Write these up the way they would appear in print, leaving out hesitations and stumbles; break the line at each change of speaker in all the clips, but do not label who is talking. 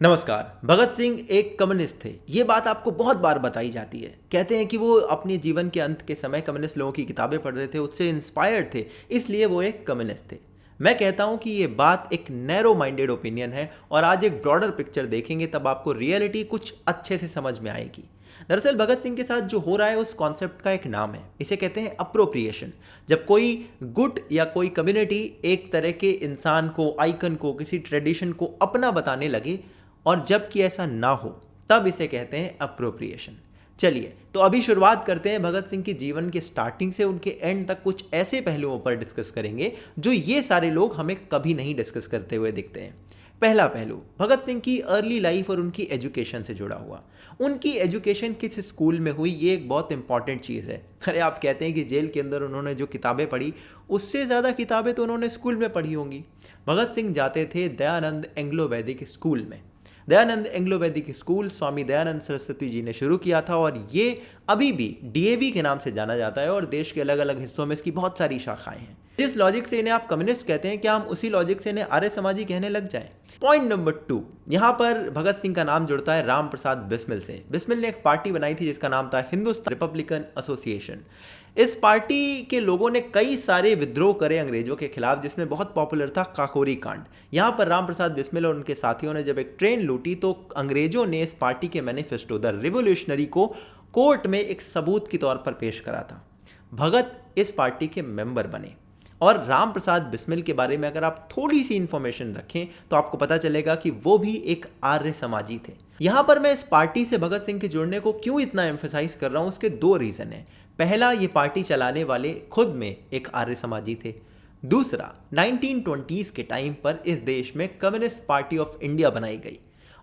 नमस्कार। भगत सिंह एक कम्युनिस्ट थे। ये बात आपको बहुत बार बताई जाती है। कहते हैं कि वो अपने जीवन के अंत के समय कम्युनिस्ट लोगों की किताबें पढ़ रहे थे, उससे इंस्पायर्ड थे, इसलिए वो एक कम्युनिस्ट थे। मैं कहता हूँ कि ये बात एक नैरो माइंडेड ओपिनियन है और आज एक ब्रॉडर पिक्चर देखेंगे तब आपको रियलिटी कुछ अच्छे से समझ में आएगी। दरअसल भगत सिंह के साथ जो हो रहा है उस कॉन्सेप्ट का एक नाम है, इसे कहते हैं अप्रोप्रिएशन। जब कोई गुट या कोई कम्युनिटी एक तरह के इंसान को, आइकन को, किसी ट्रेडिशन को अपना बताने लगे और जबकि ऐसा ना हो तब इसे कहते हैं अप्रोप्रिएशन। चलिए तो अभी शुरुआत करते हैं। भगत सिंह के जीवन के स्टार्टिंग से उनके एंड तक कुछ ऐसे पहलुओं पर डिस्कस करेंगे जो ये सारे लोग हमें कभी नहीं डिस्कस करते हुए दिखते हैं। पहला पहलू भगत सिंह की अर्ली लाइफ और उनकी एजुकेशन से जुड़ा हुआ। उनकी एजुकेशन किस स्कूल में हुई, ये एक बहुत इंपॉर्टेंट चीज़ है। अरे आप कहते हैं कि जेल के अंदर उन्होंने जो किताबें पढ़ी उससे ज़्यादा किताबें तो उन्होंने स्कूल में पढ़ी होंगी। भगत सिंह जाते थे दयानंद एंग्लो वैदिक स्कूल में। दयानंद एंग्लो वैदिक स्कूल स्वामी दयानंद सरस्वती जी ने शुरू किया था और ये अभी भी डीएवी के नाम से जाना जाता है और देश के अलग अलग हिस्सों में इसकी बहुत सारी शाखाएं हैं। जिस लॉजिक से इन्हें आप कम्युनिस्ट कहते हैं, क्या हम उसी लॉजिक से इन्हें आर्य समाजी कहने लग जाएं? पॉइंट नंबर 2, यहाँ पर भगत सिंह का नाम जुड़ता है राम प्रसाद बिस्मिल से। बिस्मिल ने एक पार्टी बनाई थी जिसका नाम था हिंदुस्तान रिपब्लिकन एसोसिएशन। इस पार्टी के लोगों ने कई सारे विद्रोह करे अंग्रेजों के खिलाफ, जिसमें बहुत पॉपुलर था काकोरी कांड। यहाँ पर राम प्रसाद बिस्मिल और उनके साथियों ने जब एक ट्रेन लूटी तो अंग्रेजों ने इस पार्टी के मैनिफेस्टो द रिवोल्यूशनरी को कोर्ट में एक सबूत के तौर पर पेश करा था। भगत इस पार्टी के मेंबर बने और राम प्रसाद बिस्मिल के बारे में अगर आप थोड़ी सी इंफॉर्मेशन रखें तो आपको पता चलेगा कि वो भी एक आर्य समाजी थे। यहाँ पर मैं इस पार्टी से भगत सिंह के जुड़ने को क्यों इतना एम्फेसाइज कर रहा हूँ, उसके 2 रीज़न हैं। पहला, ये पार्टी चलाने वाले खुद में एक आर्य समाजी थे। दूसरा, 1920s के टाइम पर इस देश में कम्युनिस्ट पार्टी ऑफ इंडिया बनाई गई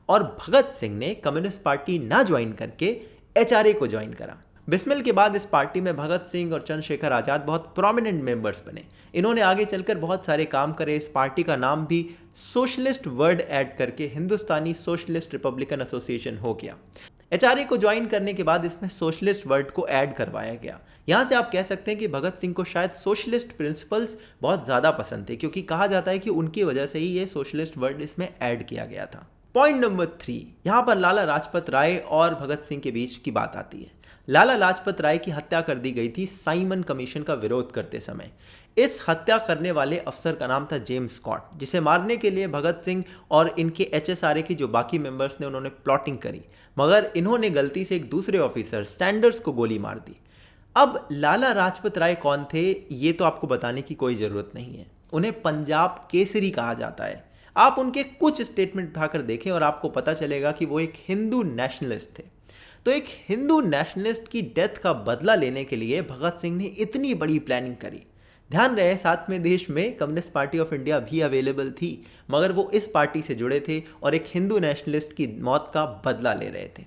और भगत सिंह ने कम्युनिस्ट पार्टी ना ज्वाइन करके एचआरए को ज्वाइन करा। बिस्मिल के बाद इस पार्टी में भगत सिंह और चंद्रशेखर आज़ाद बहुत प्रोमिनेंट मेंबर्स बने। इन्होंने आगे चलकर बहुत सारे काम करे। इस पार्टी का नाम भी सोशलिस्ट वर्ड ऐड करके हिंदुस्तानी सोशलिस्ट रिपब्लिकन एसोसिएशन हो गया। एचआरए को ज्वाइन करने के बाद इसमें सोशलिस्ट वर्ड को ऐड करवाया गया। यहाँ से आप कह सकते हैं कि भगत सिंह को शायद सोशलिस्ट प्रिंसिपल्स बहुत ज़्यादा पसंद थे, क्योंकि कहा जाता है कि उनकी वजह से ही ये सोशलिस्ट वर्ड इसमें ऐड किया गया था। पॉइंट नंबर 3, यहाँ पर लाला लाजपत राय और भगत सिंह के बीच की बात आती है। लाला लाजपत राय की हत्या कर दी गई थी साइमन कमीशन का विरोध करते समय। इस हत्या करने वाले अफसर का नाम था जेम्स स्कॉट, जिसे मारने के लिए भगत सिंह और इनके एचएसआरए की जो बाकी मेंबर्स ने उन्होंने प्लॉटिंग करी, मगर इन्होंने गलती से एक दूसरे ऑफिसर सैंडर्स को गोली मार दी। अब लाला लाजपत राय कौन थे ये तो आपको बताने की कोई ज़रूरत नहीं है। उन्हें पंजाब केसरी कहा जाता है। आप उनके कुछ स्टेटमेंट उठाकर देखें और आपको पता चलेगा कि वो एक हिंदू नेशनलिस्ट थे। तो एक हिंदू नेशनलिस्ट की डेथ का बदला लेने के लिए भगत सिंह ने इतनी बड़ी प्लानिंग करी। ध्यान रहे, साथ में देश में कम्युनिस्ट पार्टी ऑफ इंडिया भी अवेलेबल थी, मगर वो इस पार्टी से जुड़े थे और एक हिंदू नेशनलिस्ट की मौत का बदला ले रहे थे।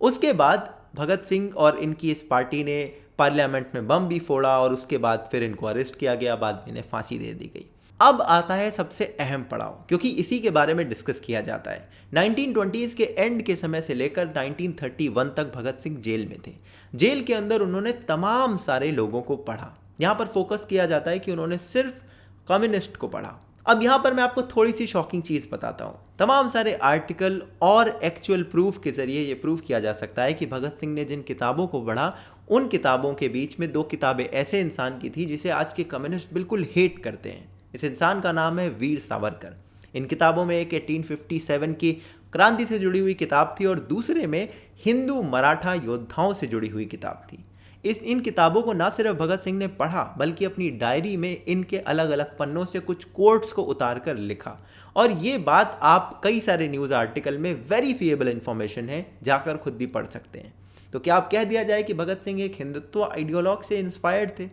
उसके बाद भगत सिंह और इनकी इस पार्टी ने पार्लियामेंट में बम भी फोड़ा और उसके बाद फिर इनको अरेस्ट किया गया, बाद में इन्हें फांसी दे दी गई। अब आता है सबसे अहम पड़ाव, क्योंकि इसी के बारे में डिस्कस किया जाता है। 1920s के एंड के समय से लेकर 1931 तक भगत सिंह जेल में थे। जेल के अंदर उन्होंने तमाम सारे लोगों को पढ़ा। यहाँ पर फोकस किया जाता है कि उन्होंने सिर्फ कम्युनिस्ट को पढ़ा। अब यहाँ पर मैं आपको थोड़ी सी शॉकिंग चीज़ बताता हूँ। तमाम सारे आर्टिकल और एक्चुअल प्रूफ के जरिए ये प्रूफ किया जा सकता है कि भगत सिंह ने जिन किताबों को पढ़ा उन किताबों के बीच में 2 किताबें ऐसे इंसान की थी जिसे आज के कम्युनिस्ट बिल्कुल हेट करते हैं। इस इंसान का नाम है वीर सावरकर। इन किताबों में एक 1857 की क्रांति से जुड़ी हुई किताब थी और दूसरे में हिंदू मराठा योद्धाओं से जुड़ी हुई किताब थी। इन किताबों को ना सिर्फ भगत सिंह ने पढ़ा बल्कि अपनी डायरी में इनके अलग अलग पन्नों से कुछ कोट्स को उतार कर लिखा। और ये बात आप कई सारे न्यूज़ आर्टिकल में वेरीफिएबल इंफॉर्मेशन है, जाकर खुद भी पढ़ सकते हैं। तो क्या आप कह दिया जाए कि भगत सिंह एक हिंदुत्व आइडियोलॉग से इंस्पायर्ड थे,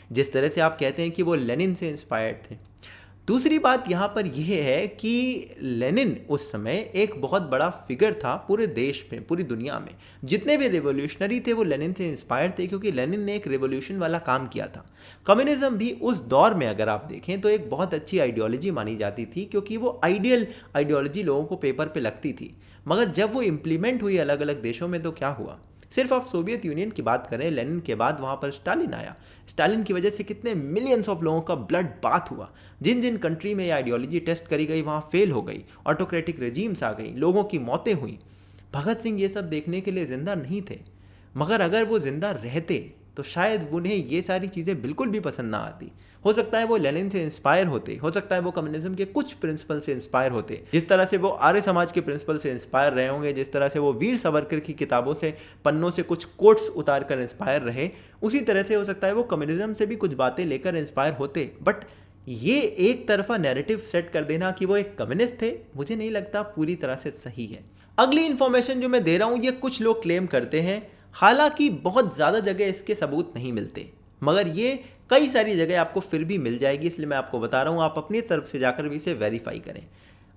जिस तरह से आप कहते हैं कि वो लेनिन से इंस्पायर्ड थे? दूसरी बात यहाँ पर यह है कि लेनिन उस समय एक बहुत बड़ा फिगर था पूरे देश में, पूरी दुनिया में। जितने भी रिवोल्यूशनरी थे वो लेनिन से इंस्पायर्ड थे, क्योंकि लेनिन ने एक रिवोल्यूशन वाला काम किया था। कम्युनिज्म भी उस दौर में अगर आप देखें तो एक बहुत अच्छी आइडियोलॉजी मानी जाती थी, क्योंकि वो आइडियल आइडियोलॉजी लोगों को पेपर पे लगती थी। मगर जब वो इम्प्लीमेंट हुई अलग अलग देशों में तो क्या हुआ? सिर्फ आप सोवियत यूनियन की बात करें, लेनिन के बाद वहाँ पर स्टालिन आया। स्टालिन की वजह से कितने मिलियंस ऑफ लोगों का ब्लड बाथ हुआ। जिन जिन कंट्री में ये आइडियोलॉजी टेस्ट करी गई वहाँ फेल हो गई, ऑटोक्रेटिक रेजीम्स आ गई, लोगों की मौतें हुई। भगत सिंह ये सब देखने के लिए ज़िंदा नहीं थे, मगर अगर वो ज़िंदा रहते तो शायद उन्हें ये सारी चीज़ें बिल्कुल भी पसंद ना आती। हो सकता है वो लेनिन से इंस्पायर होते, हो सकता है वो कम्युनिज्म के कुछ प्रिंसिपल से इंस्पायर होते, जिस तरह से वो आर्य समाज के प्रिंसिपल से इंस्पायर रहे होंगे, जिस तरह से वो वीर सावरकर की किताबों से पन्नों से कुछ कोट्स उतार कर इंस्पायर रहे, उसी तरह से हो सकता है वो कम्युनिज्म से भी कुछ बातें लेकर इंस्पायर होते। बट ये एक तरफा नैरेटिव सेट कर देना कि वो एक कम्युनिस्ट थे, मुझे नहीं लगता पूरी तरह से सही है। अगली इन्फॉर्मेशन जो मैं दे रहा हूँ ये कुछ लोग क्लेम करते हैं, हालांकि बहुत ज़्यादा जगह इसके सबूत नहीं मिलते, मगर ये कई सारी जगह आपको फिर भी मिल जाएगी, इसलिए मैं आपको बता रहा हूँ, आप अपनी तरफ से जाकर भी इसे वेरीफाई करें।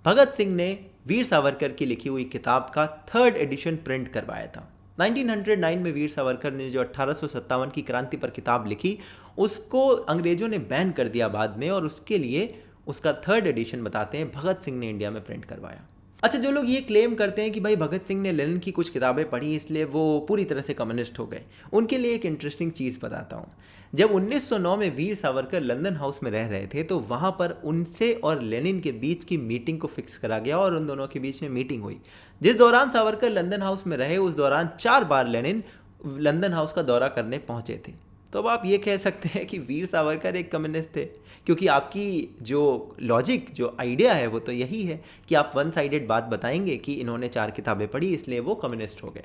भगत सिंह ने वीर सावरकर की लिखी हुई किताब का 3rd एडिशन प्रिंट करवाया था। 1909 में वीर सावरकर ने जो 1857 की क्रांति पर किताब लिखी, उसको अंग्रेजों ने बैन कर दिया बाद में, और उसके लिए उसका 3rd एडिशन बताते हैं भगत सिंह ने इंडिया में प्रिंट करवाया। अच्छा, जो लोग ये क्लेम करते हैं कि भाई भगत सिंह ने लेनिन की कुछ किताबें पढ़ी इसलिए वो पूरी तरह से कम्युनिस्ट हो गए, उनके लिए एक इंटरेस्टिंग चीज़ बताता हूँ। जब 1909 में वीर सावरकर लंदन हाउस में रह रहे थे तो वहाँ पर उनसे और लेनिन के बीच की मीटिंग को फिक्स करा गया और उन दोनों के बीच में मीटिंग हुई। जिस दौरान सावरकर लंदन हाउस में रहे उस दौरान 4 बार लेनिन लंदन हाउस का दौरा करने पहुँचे थे। तो अब आप ये कह सकते हैं कि वीर सावरकर एक कम्युनिस्ट थे, क्योंकि आपकी जो लॉजिक, जो आइडिया है वो तो यही है कि आप वन साइडेड बात बताएंगे कि इन्होंने 4 किताबें पढ़ी इसलिए वो कम्युनिस्ट हो गए।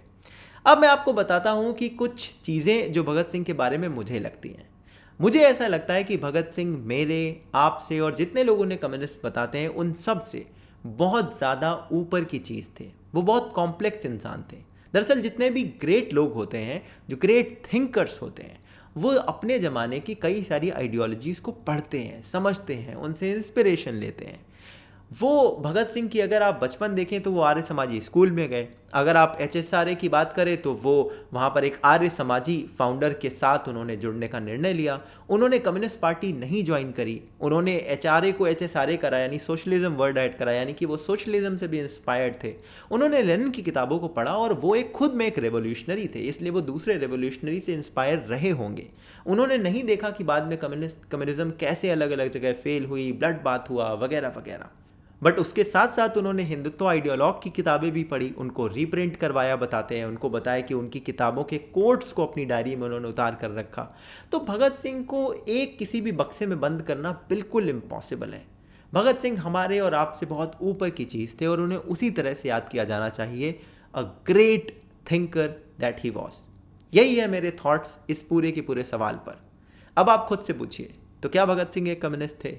अब मैं आपको बताता हूँ कि कुछ चीज़ें जो भगत सिंह के बारे में मुझे लगती हैं। मुझे ऐसा लगता है कि भगत सिंह मेरे, आपसे और जितने लोग उन्हें कम्युनिस्ट बताते हैं उन सब से बहुत ज़्यादा ऊपर की चीज़ थे। वो बहुत कॉम्प्लेक्स इंसान थे। दरअसल जितने भी ग्रेट लोग होते हैं, जो ग्रेट थिंकर्स होते हैं, वो अपने ज़माने की कई सारी आइडियोलॉजीज़ को पढ़ते हैं, समझते हैं, उनसे इंस्पिरेशन लेते हैं। वो भगत सिंह की अगर आप बचपन देखें तो वो आर्य समाजी स्कूल में गए। अगर आप HSRA की बात करें तो वो वहाँ पर एक आर्य समाजी फाउंडर के साथ उन्होंने जुड़ने का निर्णय लिया। उन्होंने कम्युनिस्ट पार्टी नहीं ज्वाइन करी, उन्होंने HRA को HSRA करा, यानी सोशलिज्म वर्ड ऐड करा, यानी कि वो सोशलिज्म से भी इंस्पायर्ड थे। उन्होंने लेनिन की किताबों को पढ़ा और वो एक खुद में एक रेवोल्यूशनरी थे, इसलिए वो दूसरे रेवोल्यूशनरी से इंस्पायर रहे होंगे। उन्होंने नहीं देखा कि बाद में कम्युनिज्म कैसे अलग अलग जगह फेल हुई, ब्लड बाथ हुआ वगैरह वगैरह। बट उसके साथ साथ उन्होंने हिंदुत्व आइडियोलॉग की किताबें भी पढ़ी, उनको रीप्रिंट करवाया, बताते हैं, उनको बताया कि उनकी किताबों के कोट्स को अपनी डायरी में उन्होंने उतार कर रखा। तो भगत सिंह को एक किसी भी बक्से में बंद करना बिल्कुल इम्पॉसिबल है। भगत सिंह हमारे और आपसे बहुत ऊपर की चीज़ थे और उन्हें उसी तरह से याद किया जाना चाहिए, a great thinker that he was. यही है मेरे थॉट्स इस पूरे के पूरे सवाल पर। अब आप खुद से पूछिए, तो क्या भगत सिंह एक कम्युनिस्ट थे?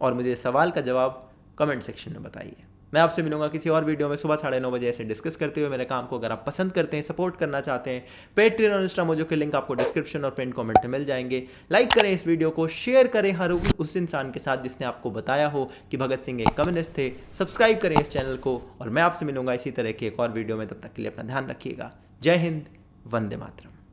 और मुझे इस सवाल का जवाब कमेंट सेक्शन में बताइए। मैं आपसे मिलूंगा किसी और वीडियो में सुबह 9:30 बजे ऐसे डिस्कस करते हुए। मेरे काम को अगर आप पसंद करते हैं, सपोर्ट करना चाहते हैं, पेट्रियन और इंस्टा मोजो के लिंक आपको डिस्क्रिप्शन और पिन कमेंट में मिल जाएंगे। लाइक करें इस वीडियो को, शेयर करें हर उस इंसान के साथ जिसने आपको बताया हो कि भगत सिंह एक कम्युनिस्ट थे। सब्सक्राइब करें इस चैनल को और मैं आपसे मिलूंगा इसी तरह की एक और वीडियो में। तब तक के लिए अपना ध्यान रखिएगा। जय हिंद, वंदे मातरम।